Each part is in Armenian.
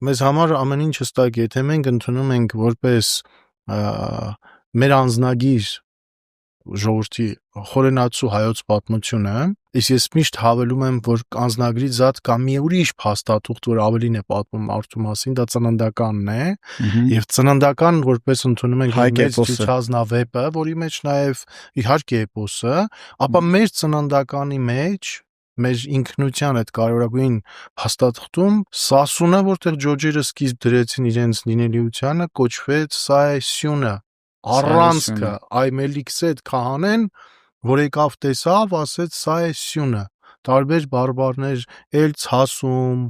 Մեզ համար ամեն ինչ հստակ է, եթե մենք ընդունում ենք որպես մեր անձնագիր ժողովրդի խորենացու հայոց պատմությունը, իսկ ես միշտ հավելում եմ, որ անձնագրի զատ կա մի ուրիշ փաստաթուղթ, որ ավելին է պատմում մարդու մասին, դա ծննդականն է, եւ ծննդական որպես ընդունում ենք մեր ցուցազնավեպը, որի մեջ նաեւ իհարկե էպոսը, ապա մեր ծննդականի մեջ մեր ինքնության այդ կարևորագույն փաստաթղթում Սասունը, որտեղ ջոջերը սկիզբ դրեցին իրենց լինելիությանը, կոչվեց սա է սյունը, առանցքը, այ Մելիքսեդ քահանեն, որ եկավ տեսավ, ասեց սա է սյունը, տարբեր բարբառներ էլ ցասում,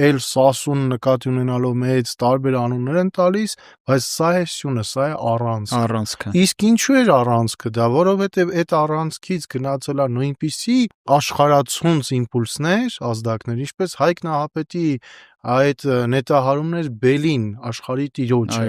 էլ Սասուն նկատի ունենալով մեծ տարբեր անուններ են տալիս, բայց սա է սյունը, սա է առանցքը։ Իսկ ինչու էր առանցքը դա, որովհետև այդ առանցքից գնացել է նույնպիսի աշխարհացունց իմպուլսներ, ազդակներ, ինչպես Հայկ Նահապետի այդ նետահարումներ Բելին, աշխարհի տիրոջը,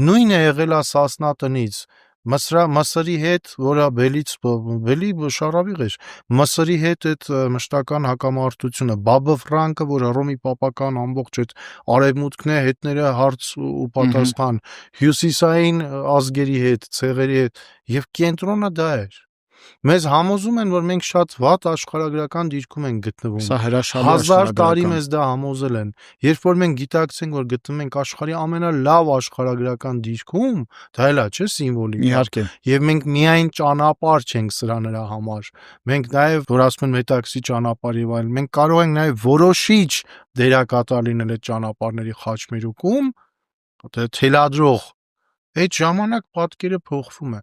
նույնը եղել է Սասնա տնից, Մսրի հետ, որը Բելի շարավիղ էր, Մսրի հետ այդ մշտական հակամարտությունը, Բաբը Ֆրանկը, որ Հռոմի պապական ամբողջ այդ արևմուտքն է, հետները հարց ու պատասխան, հյուսիսային ազգերի հետ, ցեղերի հետ, եւ կենտրոնը դա էր։ Մեզ համոզում են, որ մենք շատ վատ աշխարհագրական դիրքում ենք գտնվում։ Սա հրաշալի 1000 տարի մեզ դա համոզել են։ Երբ որ մենք գիտակցենք, որ գտնվում ենք աշխարհի ամենալավ աշխարհագրական դիրքում, դա էլա չէ սիմվոլիկ։ Իհարկե։ Եվ մենք միայն ճանապարհ չենք սրա նրա համար։ Մենք նաև, որ ասում են մետաքսի ճանապարհ եւ այլն, մենք կարող ենք նաև որոշիչ դերակատար լինել այդ ճանապարհների խաչմերուկում, թելադրող։ Այդ ժամանակ պատկերը փոխվում է։